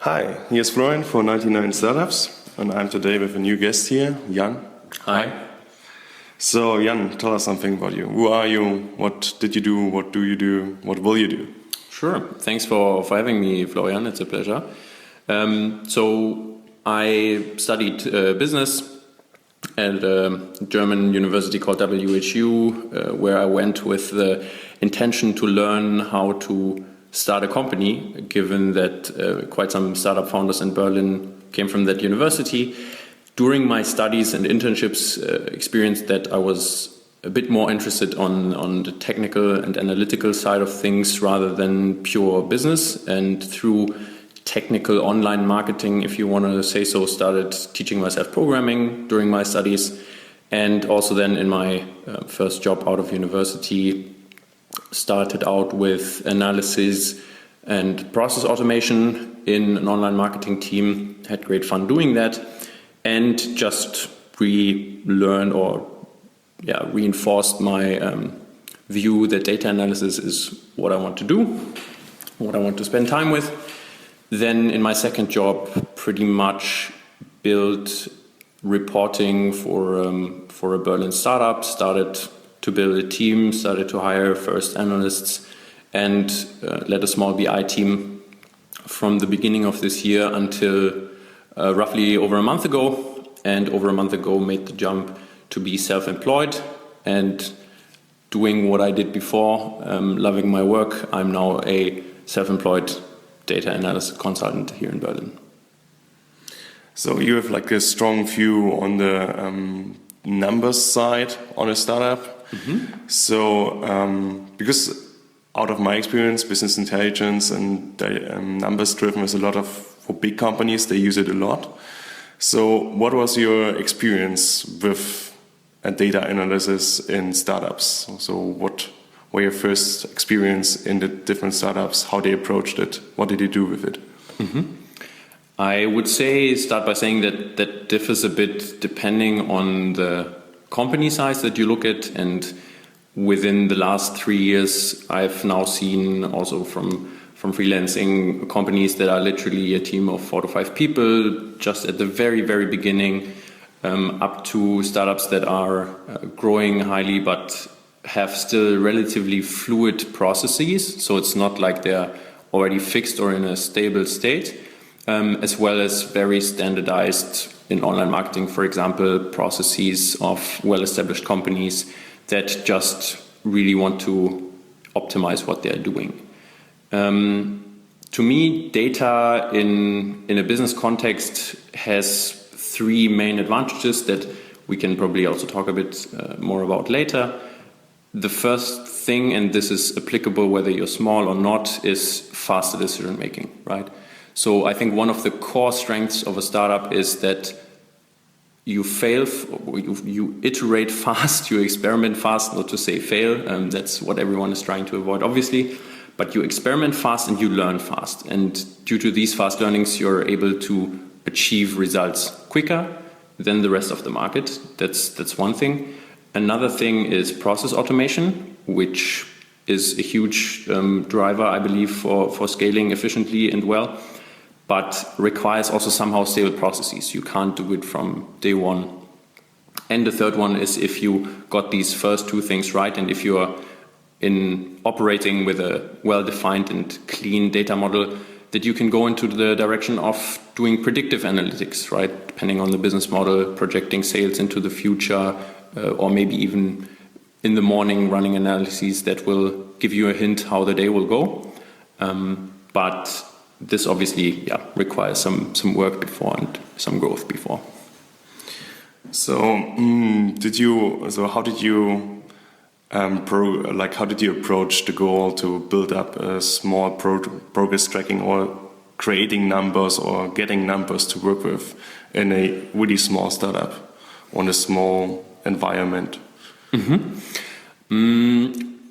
Hi, here's Florian for 99 Startups, and I'm today with a new guest here, Jan. Hi. So, Jan, tell us something about you. Who are you? What did you do? What do you do? What will you do? Sure. Thanks for having me, Florian. It's a pleasure. So I studied business at a German university called WHU, where I went with the intention to learn how to start a company, given that quite some startup founders in Berlin came from that university. During my studies and internships, experienced that I was a bit more interested on the technical and analytical side of things rather than pure business. And through technical online marketing, if you want to say so, started teaching myself programming during my studies. And also then in my first job out of university, started out with analysis and process automation in an online marketing team. Had great fun doing that, and just reinforced my view that data analysis is what I want to do, what I want to spend time with. Then in my second job, pretty much built reporting for a Berlin startup, started to build a team, started to hire first analysts, and led a small BI team from the beginning of this year until roughly over a month ago. And over a month ago made the jump to be self-employed and doing what I did before, loving my work. I'm now a self-employed data analyst consultant here in Berlin. So you have like a strong view on the numbers side on a startup. Mm-hmm. So, because out of my experience, business intelligence and numbers driven is a lot for big companies, they use it a lot. So what was your experience with a data analysis in startups? So what were your first experience in the different startups, how they approached it, what did you do with it? Mm-hmm. I would start by saying that differs a bit depending on the company size that you look at, and within the last 3 years I've now seen also from freelancing companies that are literally a team of 4 to 5 people just at the very, very beginning, up to startups that are growing highly but have still relatively fluid processes, so it's not like they're already fixed or in a stable state, as well as very standardized in online marketing, for example, processes of well-established companies that just really want to optimize what they're doing. To me, data in a business context has 3 main advantages that we can probably also talk a bit more about later. The first thing, and this is applicable whether you're small or not, is faster decision making, right? So I think one of the core strengths of a startup is that you you iterate fast, you experiment fast, not to say fail. That's what everyone is trying to avoid, obviously. But you experiment fast and you learn fast. And due to these fast learnings, you're able to achieve results quicker than the rest of the market. That's one thing. Another thing is process automation, which is a huge driver, I believe, for scaling efficiently and well, but requires also somehow stable processes. You can't do it from day one. And the third one is if you got these first 2 things right, and if you are operating with a well-defined and clean data model, that you can go into the direction of doing predictive analytics, right? Depending on the business model, projecting sales into the future, or maybe even in the morning running analyses that will give you a hint how the day will go. But this obviously requires some work before and some growth before. So how did you approach the goal to build up a small progress tracking or creating numbers or getting numbers to work with in a really small startup on a small environment? Mm-hmm.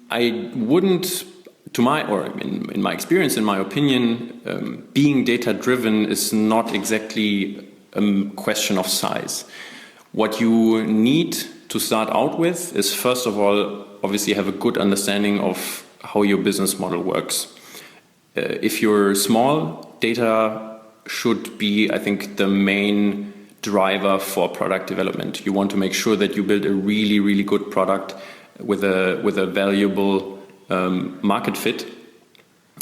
I wouldn't, in my experience, in my opinion, being data-driven is not exactly a question of size. What you need to start out with is, first of all, obviously have a good understanding of how your business model works. If you're small, data should be, I think, the main driver for product development. You want to make sure that you build a really, really good product with a valuable market fit.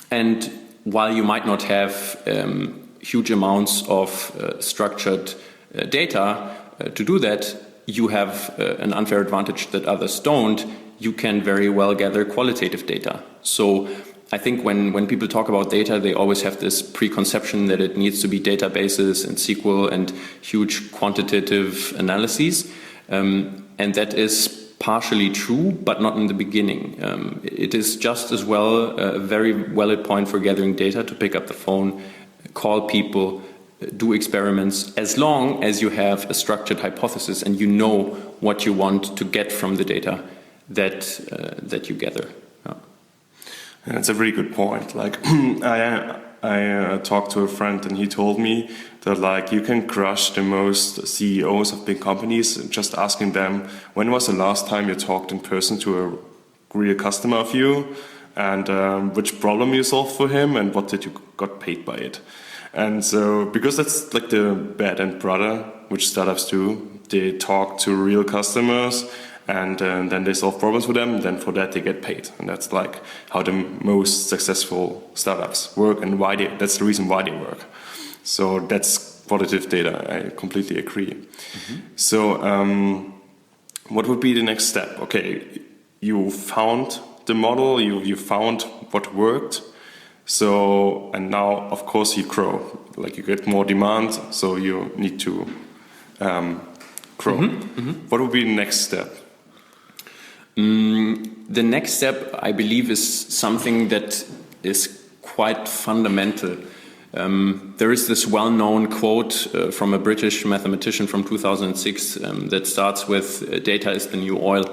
And while you might not have huge amounts of structured data to do that, you have an unfair advantage that others don't. You can very well gather qualitative data. So I think when people talk about data, they always have this preconception that it needs to be databases and SQL and huge quantitative analyses. And that is partially true, but not in the beginning. It is just as well a very valid point for gathering data to pick up the phone, call people, do experiments, as long as you have a structured hypothesis and you know what you want to get from the data that you gather. Yeah. That's a really good point. Like I talked to a friend and he told me that like you can crush the most CEOs of big companies just asking them, when was the last time you talked in person to a real customer of you, and which problem you solved for him and what did you got paid by it. And so, because that's like the bread and butter, which startups do, they talk to real customers and then they solve problems for them, then for that they get paid. And that's like how the most successful startups work and that's the reason why they work. So that's qualitative data, I completely agree. Mm-hmm. So what would be the next step? Okay, you found the model, you found what worked. So, and now, of course, you grow. Like you get more demand, so you need to grow. Mm-hmm. Mm-hmm. What would be the next step? The next step, I believe, is something that is quite fundamental. There is this well-known quote from a British mathematician from 2006 that starts with, "Data is the new oil."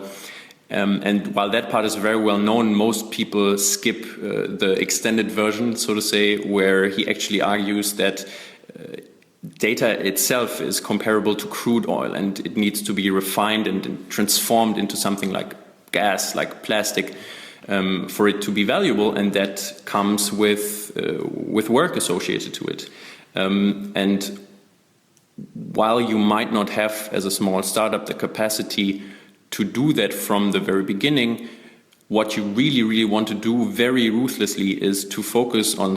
And while that part is very well known, most people skip the extended version, so to say, where he actually argues that data itself is comparable to crude oil and it needs to be refined and transformed into something like gas, like plastic, for it to be valuable, and that comes with work associated to it. And while you might not have, as a small startup, the capacity to do that from the very beginning, what you really, really want to do very ruthlessly is to focus on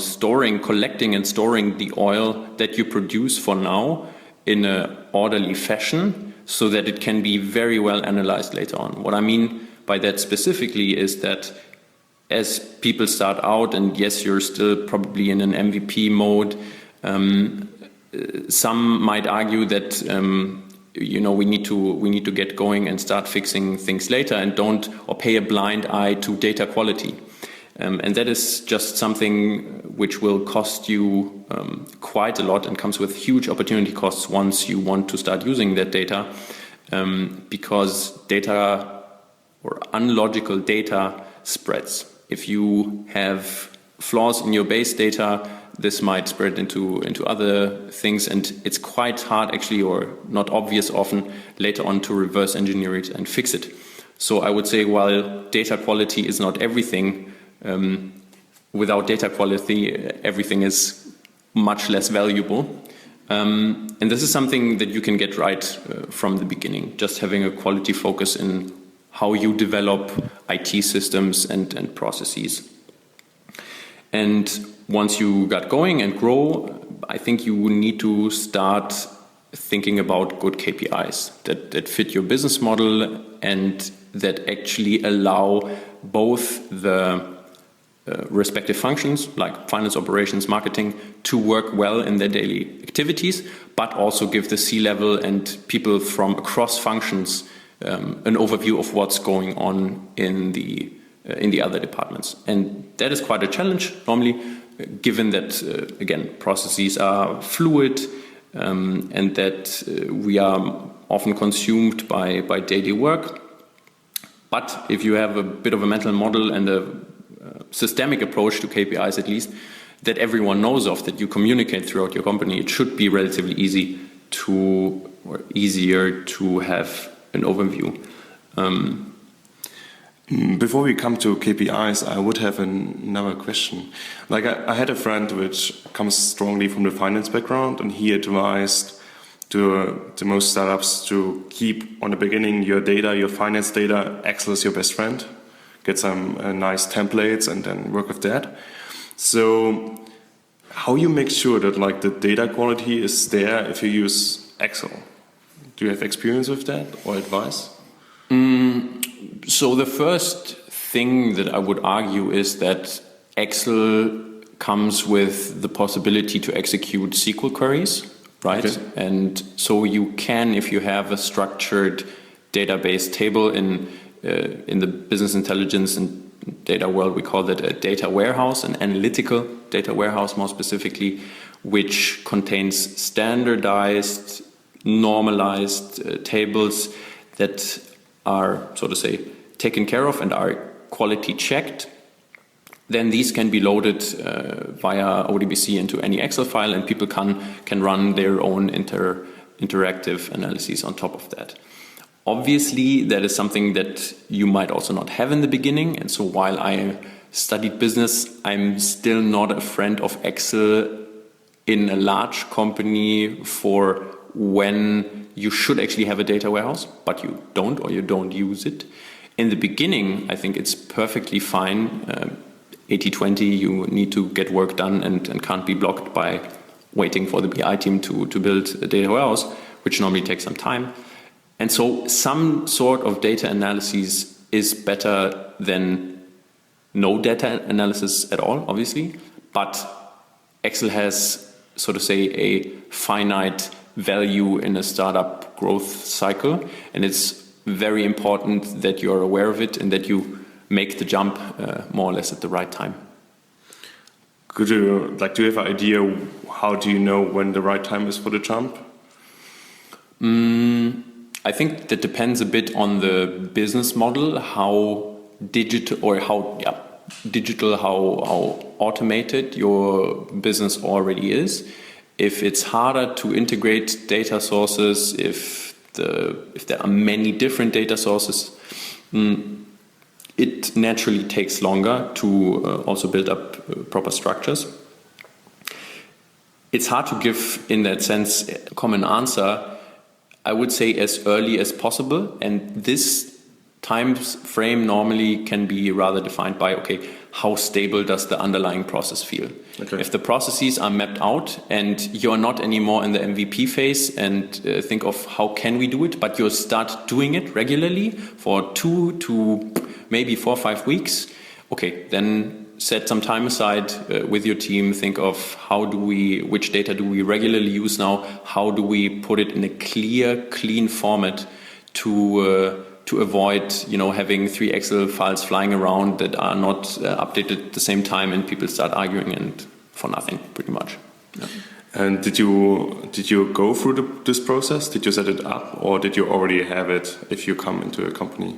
collecting and storing the oil that you produce for now in an orderly fashion so that it can be very well analyzed later on. What I mean by that specifically is that as people start out, and yes, you're still probably in an MVP mode, some might argue that we need to get going and start fixing things later and pay a blind eye to data quality. And that is just something which will cost you quite a lot and comes with huge opportunity costs once you want to start using that data, because data or unlogical data spreads. If you have flaws in your base data, this might spread into other things, and it's quite hard actually, or not obvious often, later on to reverse engineer it and fix it. So I would say while data quality is not everything, without data quality, everything is much less valuable. And this is something that you can get right from the beginning, just having a quality focus in how you develop IT systems and processes. And once you got going and grow, I think you need to start thinking about good KPIs that fit your business model and that actually allow both the respective functions like finance, operations, marketing to work well in their daily activities, but also give the C-level and people from across functions an overview of what's going on in the other departments. And that is quite a challenge normally, given that, again, processes are fluid and that we are often consumed by daily work. But if you have a bit of a mental model and a systemic approach to KPIs, at least, that everyone knows of, that you communicate throughout your company, it should be relatively easier to have an overview. Before we come to KPIs, I would have another question. Like I had a friend which comes strongly from the finance background, and he advised to most startups to keep on the beginning your data, your finance data. Excel is your best friend. Get some nice templates and then work with that. So how you make sure that like the data quality is there if you use Excel? Do you have experience with that or advice? So the first thing that I would argue is that Excel comes with the possibility to execute SQL queries, right? Okay. And so you can, if you have a structured database table in the business intelligence and data world, we call that a data warehouse, an analytical data warehouse more specifically, which contains standardized, normalized tables that are, so to say, taken care of and are quality checked. Then these can be loaded via ODBC into any Excel file, and people can run their own interactive analyses on top of that. Obviously, that is something that you might also not have in the beginning, and so while I studied business, I'm still not a friend of Excel in a large company for when you should actually have a data warehouse, but you don't, or you don't use it. In the beginning, I think it's perfectly fine. 80-20, you need to get work done and can't be blocked by waiting for the BI team to build a data warehouse, which normally takes some time. And so some sort of data analysis is better than no data analysis at all, obviously. But Excel has, so to say, a finite value in a startup growth cycle. And it's very important that you're aware of it and that you make the jump more or less at the right time. Do you have an idea, how do you know when the right time is for the jump? I think that depends a bit on the business model, how how automated your business already is. If it's harder to integrate data sources, if there are many different data sources, it naturally takes longer to also build up proper structures. It's hard to give, in that sense, a common answer. I would say as early as possible, and this time frame normally can be rather defined by, okay, how stable does the underlying process feel? Okay. If the processes are mapped out and you're not anymore in the MVP phase and think of how can we do it, but you start doing it regularly for 2 to maybe 4 or 5 weeks, okay, then set some time aside with your team, think of which data do we regularly use now, how do we put it in a clear, clean format to avoid, having 3 Excel files flying around that are not updated at the same time and people start arguing and for nothing, pretty much. Yeah. And did you go through this process? Did you set it up, or did you already have it if you come into a company?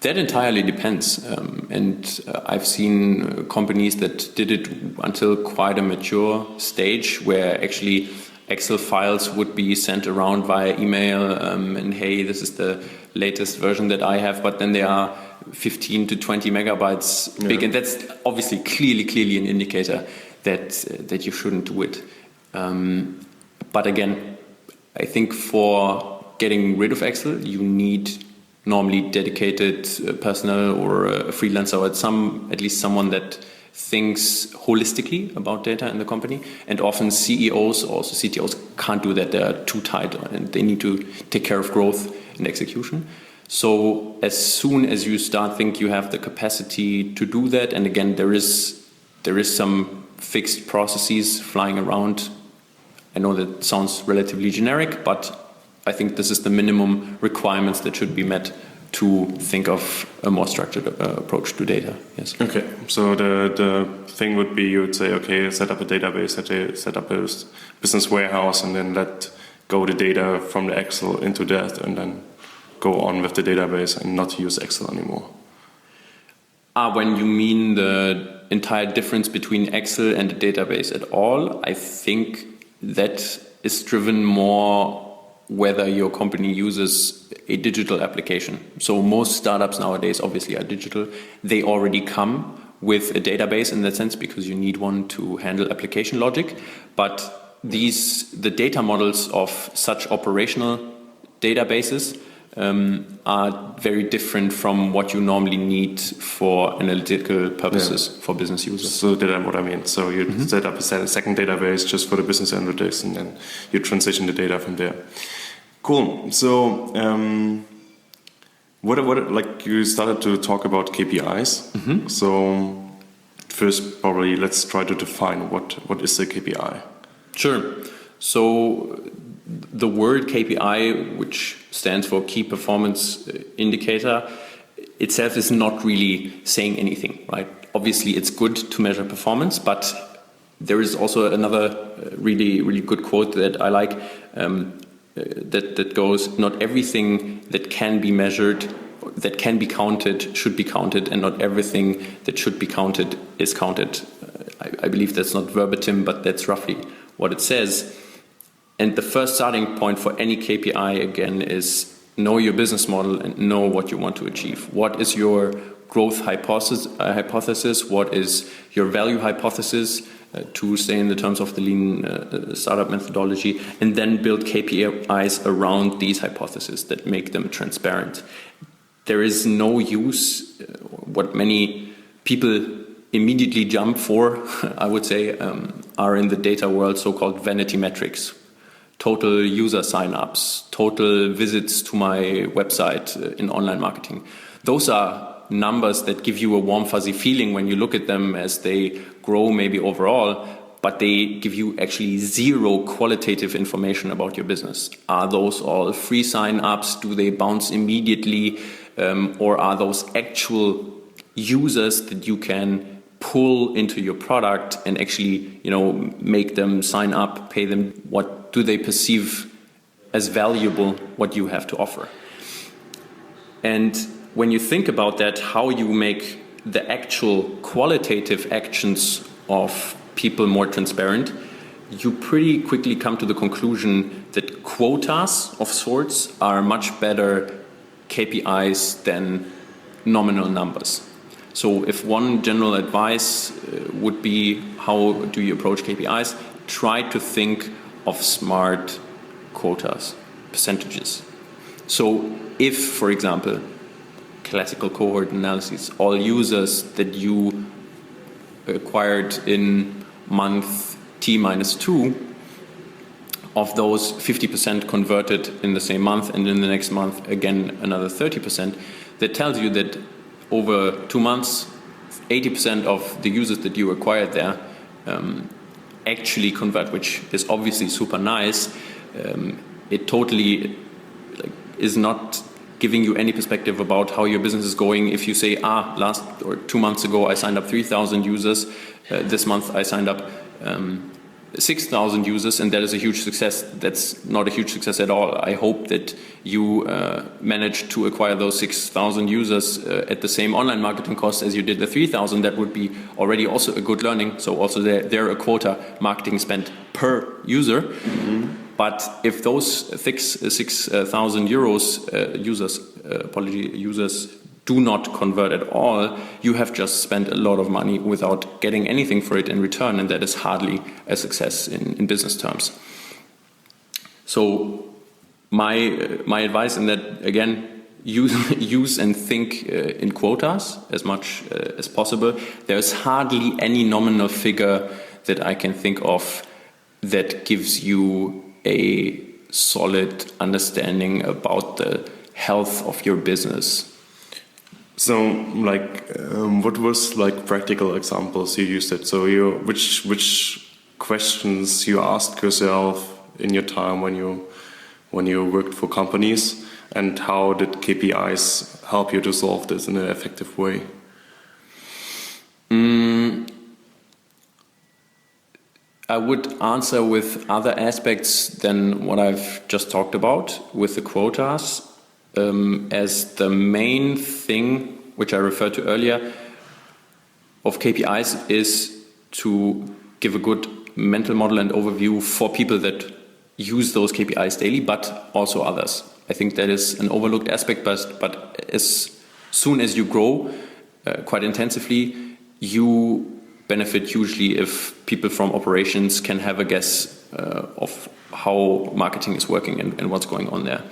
That entirely depends. And I've seen companies that did it until quite a mature stage where actually Excel files would be sent around via email and hey, this is the latest version that I have, but then they are 15 to 20 megabytes big. Yeah. And that's obviously clearly an indicator that you shouldn't do it. But again, I think for getting rid of Excel, you need normally dedicated personnel or a freelancer or at least someone that thinks holistically about data in the company. And often CEOs, also CTOs, can't do that. They're too tight and they need to take care of growth and execution. So as soon as you think you have the capacity to do that, and again, there is some fixed processes flying around. I know that sounds relatively generic, but I think this is the minimum requirements that should be met to think of a more structured approach to data. Yes. Okay. So the thing would be, you would say, okay, set up a database, set up a business warehouse, and then let go the data from the Excel into that, and then go on with the database and not use Excel anymore. When you mean the entire difference between Excel and the database at all, I think that is driven more whether your company uses a digital application. So most startups nowadays obviously are digital. They already come with a database in that sense because you need one to handle application logic. But the data models of such operational databases are very different from what you normally need for analytical purposes for business users. So that's what I mean. So you set up a second database just for the business analytics, and then you transition the data from there. Cool. So what like you started to talk about KPIs. So first, probably let's try to define what is a KPI. Sure. So the word KPI, which stands for Key Performance Indicator, itself is not really saying anything, right? Obviously, it's good to measure performance, but there is also another really, really good quote that I like that goes, not everything that can be measured, that can be counted, should be counted, and not everything that should be counted is counted. I believe that's not verbatim, but that's roughly what it says. And the first starting point for any KPI, again, is know your business model and know what you want to achieve. What is your growth hypothesis? What is your value hypothesis, to stay in the terms of the lean startup methodology? And then build KPIs around these hypotheses that make them transparent. There is no use, what many people immediately jump for, I would say, are in the data world so-called vanity metrics. Total user sign-ups, total visits to my website in online marketing. Those are numbers that give you a warm, fuzzy feeling when you look at them as they grow maybe overall, but they give you actually zero qualitative information about your business. Are those all free sign-ups? Do they bounce immediately? Or are those actual users that you can pull into your product and actually, make them sign up, pay them? What do they perceive as valuable, what you have to offer? And when you think about that, how you make the actual qualitative actions of people more transparent, you pretty quickly come to the conclusion that quotas of sorts are much better KPIs than nominal numbers. So if one general advice would be, how do you approach KPIs? Try to think of smart quotas, percentages. So if, for example, classical cohort analysis, all users that you acquired in month T-2, of those 50% converted in the same month, and in the next month again another 30%, that tells you that over 2 months 80% of the users that you acquired there actually convert, which is obviously super nice. It totally is not giving you any perspective about how your business is going. If you say, last or 2 months ago I signed up 3,000 users, this month I signed up 6,000 users, and that is a huge success. That's not a huge success at all. I hope that you managed to acquire those 6,000 users at the same online marketing cost as you did the 3,000. That would be already also a good learning. So also there a quota marketing spent per user. Mm-hmm. But if those 6,000 users do not convert at all, you have just spent a lot of money without getting anything for it in return, and that is hardly a success in business terms. So my advice in that, again, use and think in quotas as much as possible. There's hardly any nominal figure that I can think of that gives you a solid understanding about the health of your business. So, what was practical examples you used it? So, which questions you asked yourself in your time when you worked for companies, and how did KPIs help you to solve this in an effective way? I would answer with other aspects than what I've just talked about with the quotas. As the main thing, which I referred to earlier, of KPIs is to give a good mental model and overview for people that use those KPIs daily, but also others. I think that is an overlooked aspect, but as soon as you grow quite intensively, you benefit hugely if people from operations can have a guess of how marketing is working and what's going on there.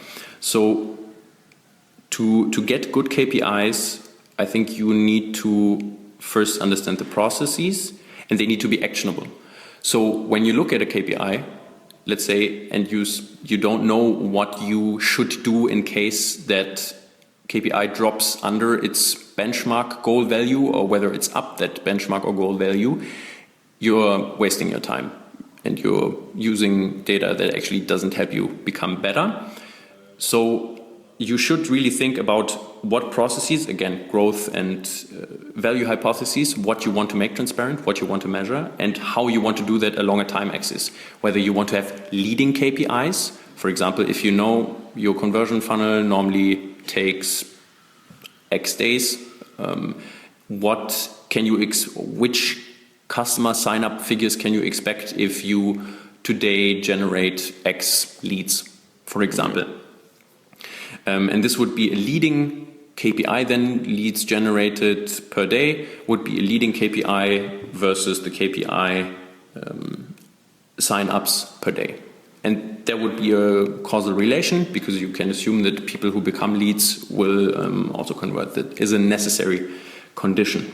So to get good KPIs, I think you need to first understand the processes, and they need to be actionable. So when you look at a KPI, let's say, and you don't know what you should do in case that KPI drops under its benchmark goal value, or whether it's up that benchmark or goal value, you're wasting your time and you're using data that actually doesn't help you become better. So you should really think about what processes, again, growth and value hypotheses, what you want to make transparent, what you want to measure, and how you want to do that along a time axis. Whether you want to have leading KPIs, for example, if you know your conversion funnel normally takes X days, which customer sign-up figures can you expect if you today generate X leads, for example? And this would be a leading KPI, then leads generated per day would be a leading KPI versus the KPI sign-ups per day. And there would be a causal relation, because you can assume that people who become leads will also convert. That is a necessary condition.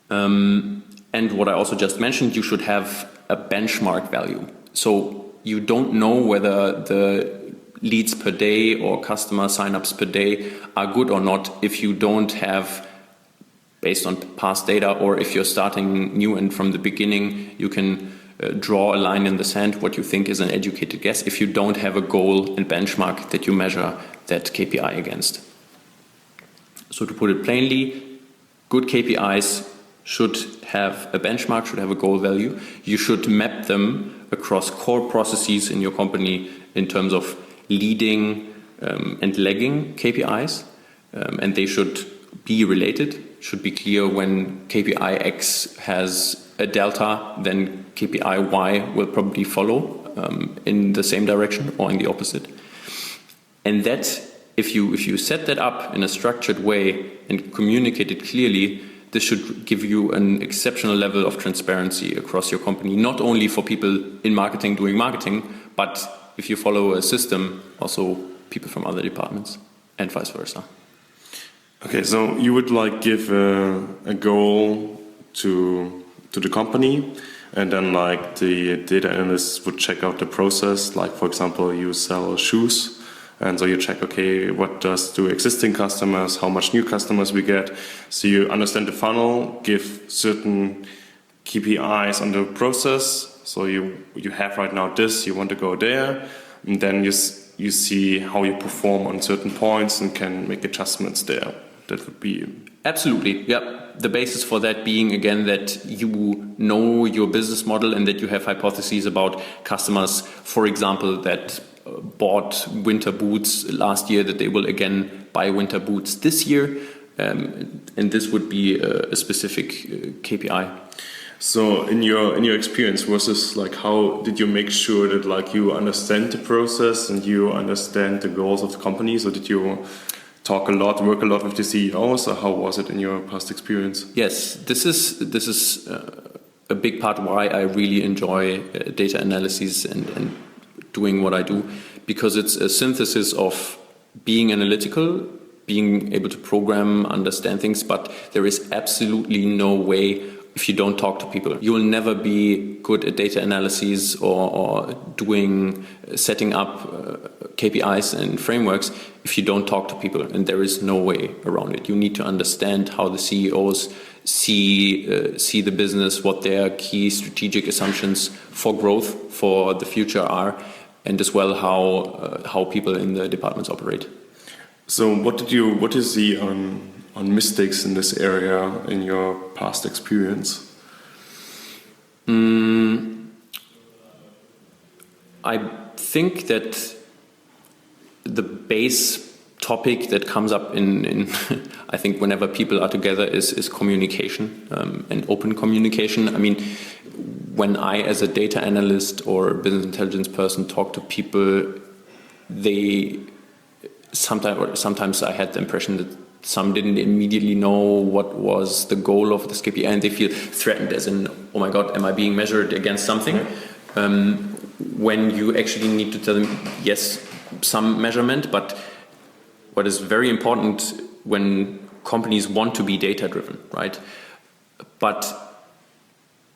And what I also just mentioned, you should have a benchmark value. So you don't know whether the leads per day or customer signups per day are good or not if you don't have, based on past data, or if you're starting new and from the beginning you can draw a line in the sand what you think is an educated guess, if you don't have a goal and benchmark that you measure that KPI against. So to put it plainly, good KPIs should have a benchmark, should have a goal value. You should map them across core processes in your company in terms of leading and lagging KPIs, and they should be related. Should be clear when KPI X has a delta, then KPI Y will probably follow in the same direction or in the opposite. And that, if you set that up in a structured way and communicate it clearly, this should give you an exceptional level of transparency across your company, not only for people in marketing doing marketing, but if you follow a system, also people from other departments, and vice versa. Okay, so you would like give a goal to the company, and then like the data analysts would check out the process. Like, for example, you sell shoes, and so you check, okay, what do existing customers, how much new customers we get. So you understand the funnel, give certain KPIs on the process. So you have right now this, you want to go there, and then you see how you perform on certain points and can make adjustments there. That would be... Absolutely, yeah. The basis for that being, again, that you know your business model and that you have hypotheses about customers, for example, that bought winter boots last year, that they will again buy winter boots this year. And this would be a specific KPI. So in your experience, was this like, how did you make sure that like you understand the process and you understand the goals of the company? So did you work a lot with the CEOs, or how was it in your past experience? Yes, this is a big part why I really enjoy data analysis and doing what I do, because it's a synthesis of being analytical, being able to program, understand things, but there is absolutely no way if you don't talk to people. You will never be good at data analysis or setting up KPIs and frameworks if you don't talk to people, and there is no way around it. You need to understand how the CEOs see the business, what their key strategic assumptions for growth for the future are, and as well how people in the departments operate. So what is the on mistakes in this area in your past experience? I think that the base topic that comes up in I think whenever people are together is communication and open communication. I mean, when I, as a data analyst or business intelligence person, talk to people, they sometimes I had the impression that some didn't immediately know what was the goal of this KPI, and they feel threatened, as in, oh my God, am I being measured against something? When you actually need to tell them, yes, some measurement, but what is very important when companies want to be data-driven, right? But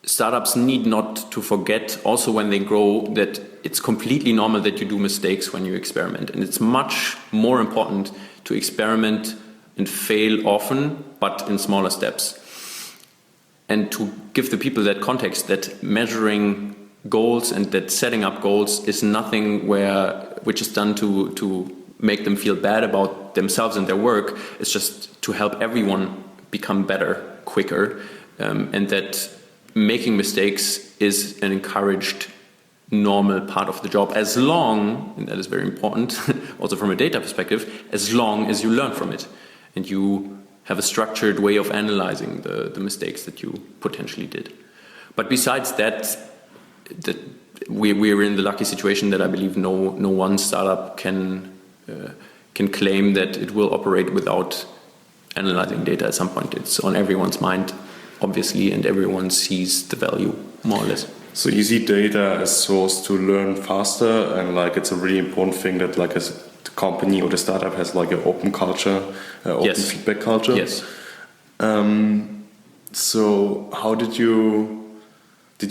startups need not to forget, also when they grow, that it's completely normal that you do mistakes when you experiment. And it's much more important to experiment and fail often, but in smaller steps. And to give the people that context, that measuring goals and that setting up goals is nothing which is done to make them feel bad about themselves and their work. It's just to help everyone become better quicker, and that making mistakes is an encouraged normal part of the job, as long, and that is very important also from a data perspective, as long as you learn from it and you have a structured way of analyzing the mistakes that you potentially did. But besides that we're in the lucky situation that I believe no one startup can claim that it will operate without analyzing data at some point. It's on everyone's mind, obviously, and everyone sees the value, more or less. So you see data as source to learn faster, and like it's a really important thing that like as the company or the startup has like an open culture, open feedback culture. Yes. So how did you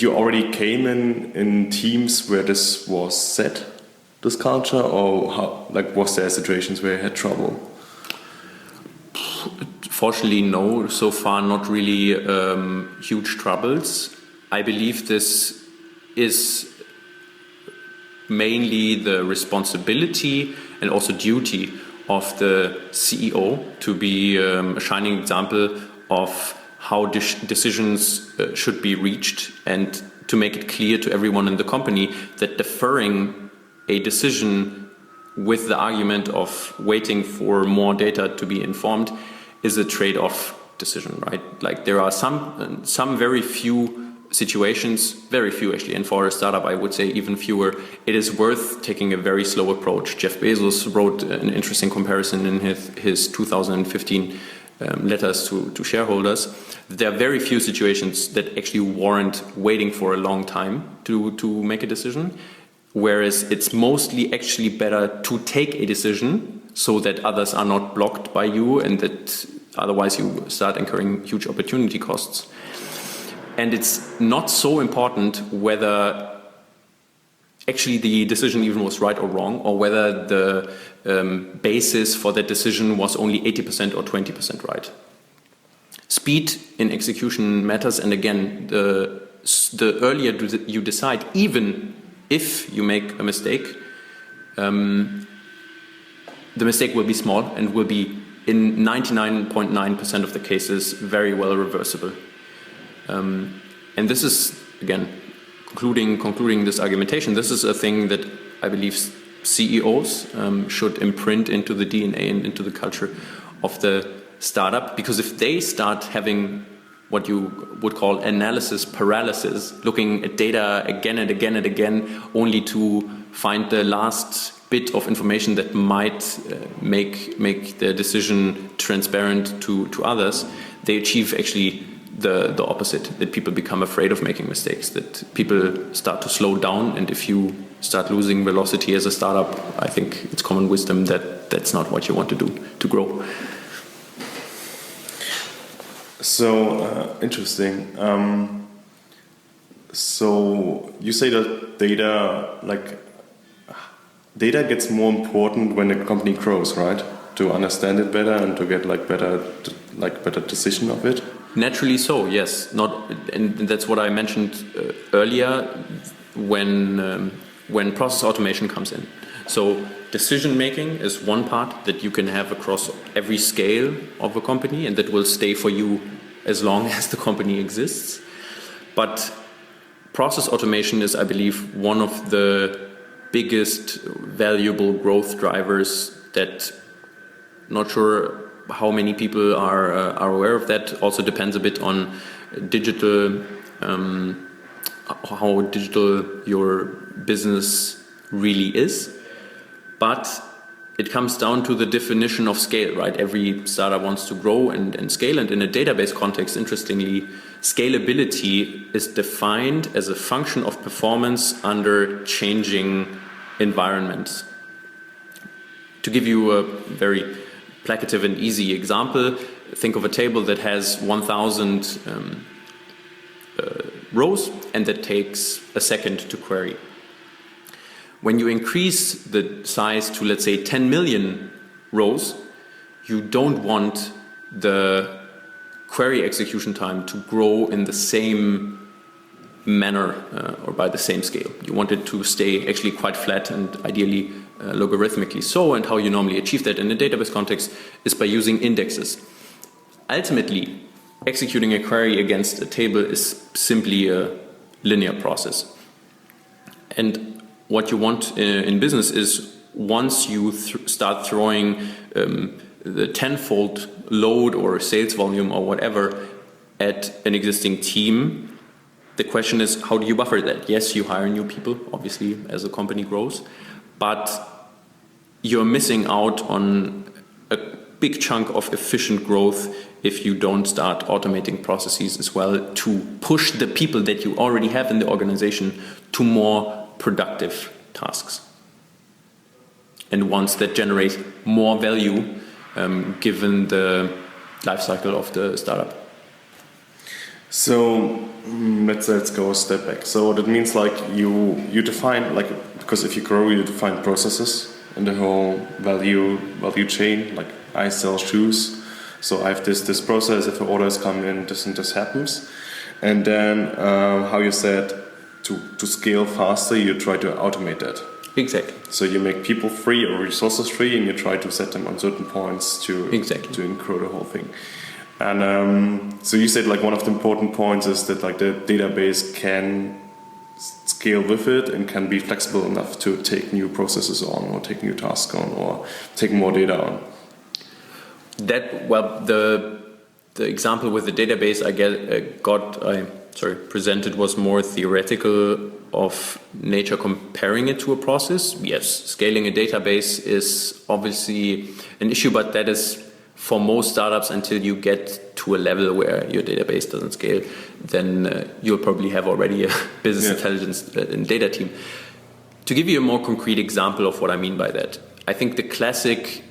already came in teams where this was set, this culture, or how, like, was there situations where you had trouble? Fortunately, no. So far, not really huge troubles. I believe this is mainly the responsibility and also duty of the CEO to be a shining example of how decisions should be reached, and to make it clear to everyone in the company that deferring a decision with the argument of waiting for more data to be informed is a trade-off decision, right? Like there are some very few situations, very few actually, and for a startup I would say even fewer, it is worth taking a very slow approach. Jeff Bezos wrote an interesting comparison in his 2015 letters to shareholders. There are very few situations that actually warrant waiting for a long time to make a decision, whereas it's mostly actually better to take a decision so that others are not blocked by you, and that otherwise you start incurring huge opportunity costs. And it's not so important whether actually the decision even was right or wrong, or whether the basis for that decision was only 80% or 20% right. Speed in execution matters, and again, the earlier you decide, even if you make a mistake, the mistake will be small and will be, in 99.9% of the cases, very well reversible. And this is, again, concluding this argumentation, this is a thing that I believe CEOs should imprint into the DNA and into the culture of the startup, because if they start having what you would call analysis paralysis, looking at data again and again and again, only to find the last bit of information that might make the decision transparent to others, they achieve actually the opposite, that people become afraid of making mistakes, that people start to slow down, and if you start losing velocity as a startup, I think it's common wisdom that that's not what you want to do to grow. So interesting. So you say that data gets more important when a company grows, right? To understand it better and to get better decision of it. Naturally so, yes. And that's what I mentioned earlier when process automation comes in. So decision making is one part that you can have across every scale of a company, and that will stay for you as long as the company exists. But process automation is, I believe, one of the biggest valuable growth drivers that, not sure how many people are aware of that. Also depends a bit on digital how digital your business really is, but it comes down to the definition of scale, right? Every startup wants to grow and scale, and in a database context, interestingly, scalability is defined as a function of performance under changing environments. To give you a very placative and easy example, think of a table that has 1,000 rows and that takes a second to query. When you increase the size to, let's say, 10 million rows, you don't want the query execution time to grow in the same manner or by the same scale. You want it to stay actually quite flat and ideally logarithmically so, and how you normally achieve that in a database context is by using indexes. Ultimately, executing a query against a table is simply a linear process. And what you want in business is once you start throwing the tenfold load or sales volume or whatever at an existing team, the question is, how do you buffer that? Yes, you hire new people, obviously, as a company grows, but you're missing out on a big chunk of efficient growth if you don't start automating processes as well to push the people that you already have in the organization to more productive tasks and ones that generate more value given the life cycle of the startup. So let's go a step back. So that means like you define, like, because if you grow, you define processes in the whole value chain. Like I sell shoes, so I have this process. If orders come in, this and this happens, and then how you said to scale faster, you try to automate that. Exactly. So you make people free or resources free, and you try to set them on certain points to include the whole thing. And so you said like one of the important points is that like the database can scale with it and can be flexible enough to take new processes on or take new tasks on or take more data on. The example with the database I presented was more theoretical of nature, comparing it to a process. Yes, scaling a database is obviously an issue, but that is for most startups until you get to a level where your database doesn't scale, then you'll probably have already a business intelligence and data team. To give you a more concrete example of what I mean by that, I think the classic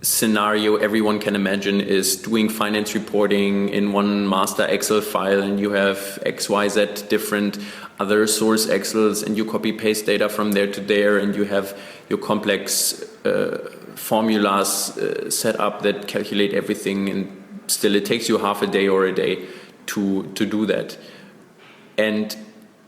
scenario everyone can imagine is doing finance reporting in one master Excel file, and you have XYZ different other source Excels, and you copy paste data from there to there, and you have your complex formulas set up that calculate everything, and still it takes you half a day or a day to do that. And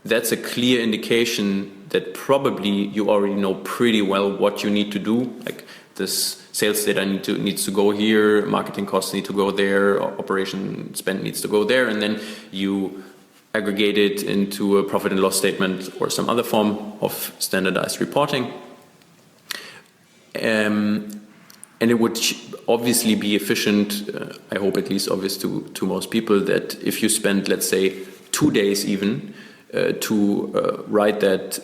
that's a clear indication that probably you already know pretty well what you need to do. Like this sales data needs to go here, marketing costs need to go there, operation spend needs to go there, and then you aggregate it into a profit and loss statement or some other form of standardized reporting. And it would obviously be efficient, I hope at least obvious to most people, that if you spend, let's say, 2 days even to write that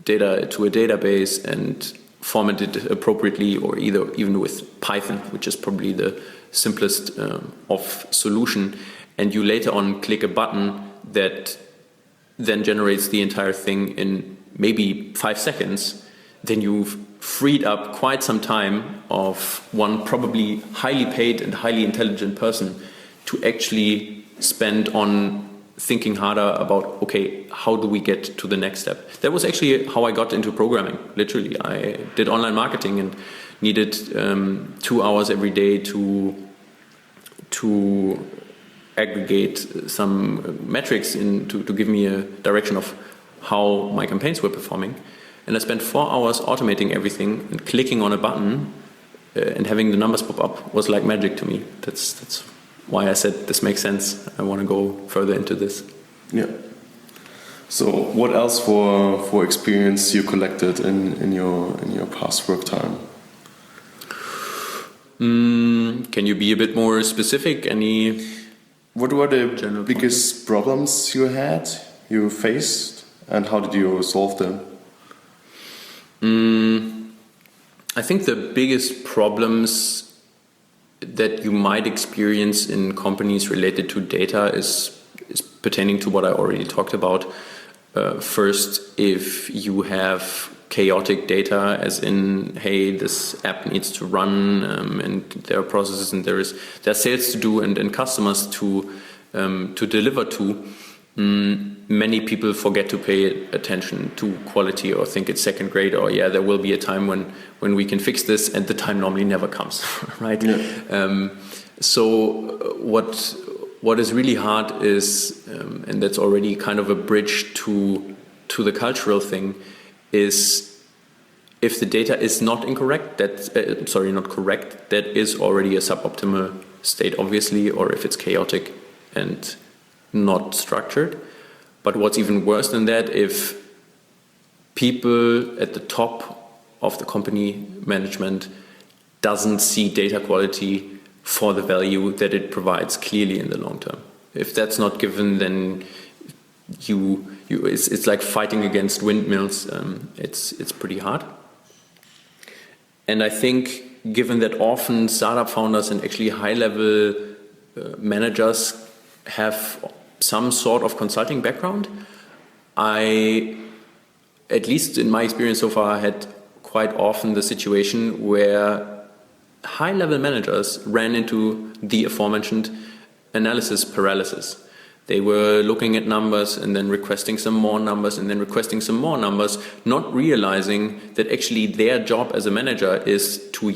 data to a database and format it appropriately, or even with Python, which is probably the simplest of solution, and you later on click a button that then generates the entire thing in maybe 5 seconds, then you've freed up quite some time of one probably highly paid and highly intelligent person to actually spend on thinking harder about, okay, how do we get to the next step? That was actually how I got into programming, literally. I did online marketing and needed 2 hours every day to aggregate some metrics to give me a direction of how my campaigns were performing. And I spent 4 hours automating everything, and clicking on a button and having the numbers pop up was like magic to me. That's why I said this makes sense. I want to go further into this. Yeah. So what else for experience you collected in your past work time? Can you be a bit more specific? What were the biggest problems you had you faced, and how did you solve them? I think the biggest problems that you might experience in companies related to data is pertaining to what I already talked about. First, if you have chaotic data, as in, hey, this app needs to run, and there are processes and there are sales to do and customers to deliver to. Many people forget to pay attention to quality or think it's second grade, or there will be a time when we can fix this, and the time normally never comes, right? Yeah. So what is really hard is, and that's already kind of a bridge to the cultural thing, is if the data is not incorrect, not correct, that is already a suboptimal state, obviously, or if it's chaotic and not structured. But what's even worse than that, if people at the top of the company management doesn't see data quality for the value that it provides clearly in the long term. If that's not given, then it's like fighting against windmills. It's pretty hard. And I think, given that often startup founders and actually high-level managers have some sort of consulting background, I, at least in my experience so far, had quite often the situation where high-level managers ran into the aforementioned analysis paralysis. They were looking at numbers and then requesting some more numbers and then requesting some more numbers, not realizing that actually their job as a manager is to,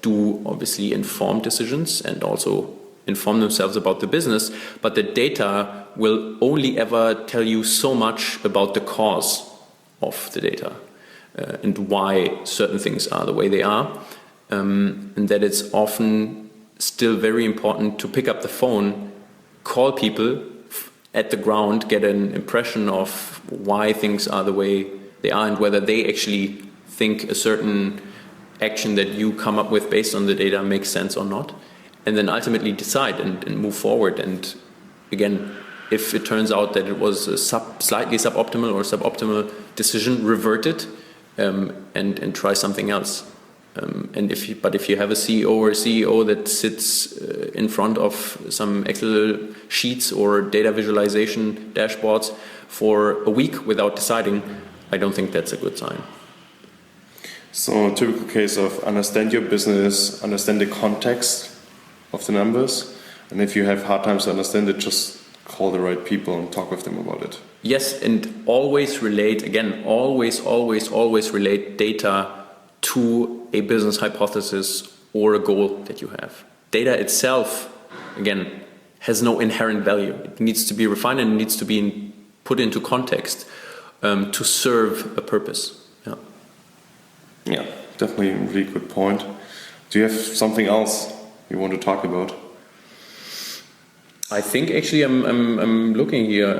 do obviously informed decisions and also inform themselves about the business, but the data will only ever tell you so much about the cause of the data and why certain things are the way they are, and that it's often still very important to pick up the phone, call people at the ground, get an impression of why things are the way they are and whether they actually think a certain action that you come up with based on the data makes sense or not, and then ultimately decide and move forward. And again, if it turns out that it was a slightly suboptimal or suboptimal decision, revert it and try something else. And if you have a CEO or a CEO that sits in front of some Excel sheets or data visualization dashboards for a week without deciding, I don't think that's a good sign. So a typical case of understand your business, understand the context of the numbers, and if you have hard times to understand it, just call the right people and talk with them about it. Yes, and always relate data to a business hypothesis or a goal that you have. Data itself, again, has no inherent value. It needs to be refined and it needs to be put into context to serve a purpose. Yeah, definitely a really good point. Do you have something else you want to talk about? I think actually I'm looking here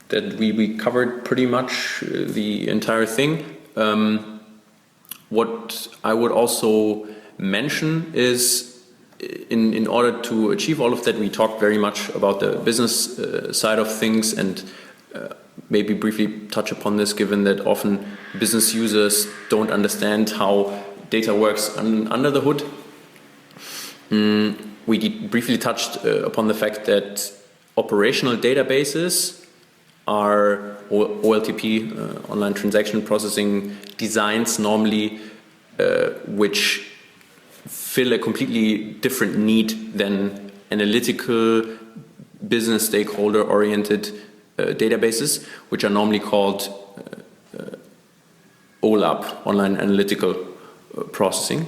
that we covered pretty much the entire thing. What I would also mention is, in order to achieve all of that, we talked very much about the business side of things, and maybe briefly touch upon this, given that often business users don't understand how data works under the hood. We briefly touched upon the fact that operational databases are OLTP, online transaction processing designs normally, which fill a completely different need than analytical, business stakeholder oriented databases, which are normally called OLAP, online analytical processing.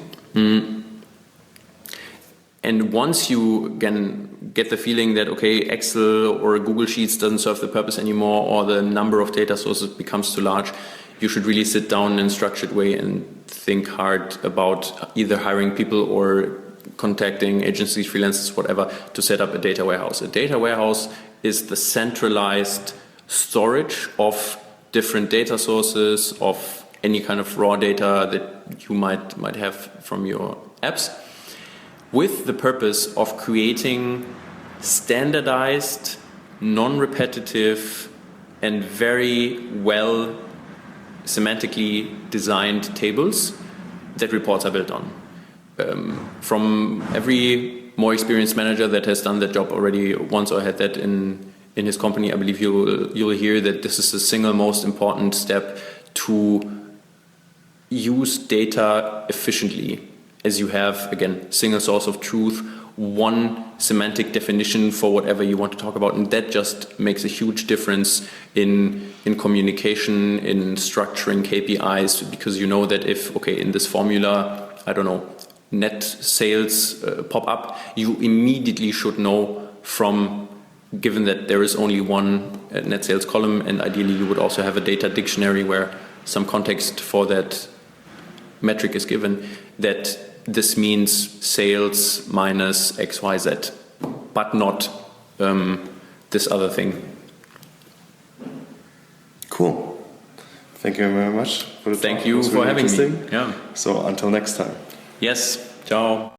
And once you again get the feeling that, okay, Excel or Google Sheets doesn't serve the purpose anymore, or the number of data sources becomes too large, you should really sit down in a structured way and think hard about either hiring people or contacting agencies, freelancers, whatever, to set up a data warehouse. A data warehouse is the centralized storage of different data sources, of any kind of raw data that you might have from your apps, with the purpose of creating standardized, non-repetitive, and very well semantically designed tables that reports are built on. From every more experienced manager that has done that job already once or had that in his company, I believe you'll hear that this is the single most important step to use data efficiently, as you have, again, single source of truth, one semantic definition for whatever you want to talk about, and that just makes a huge difference in communication, in structuring KPIs, because you know that if, okay, in this formula, I don't know, net sales pop up, you immediately should know from, given that there is only one net sales column, and ideally you would also have a data dictionary where some context for that metric is given, that this means sales minus XYZ, but not this other thing. Cool. Thank you very much for the talk. Thank you for having me. Yeah. So until next time. Yes. Ciao.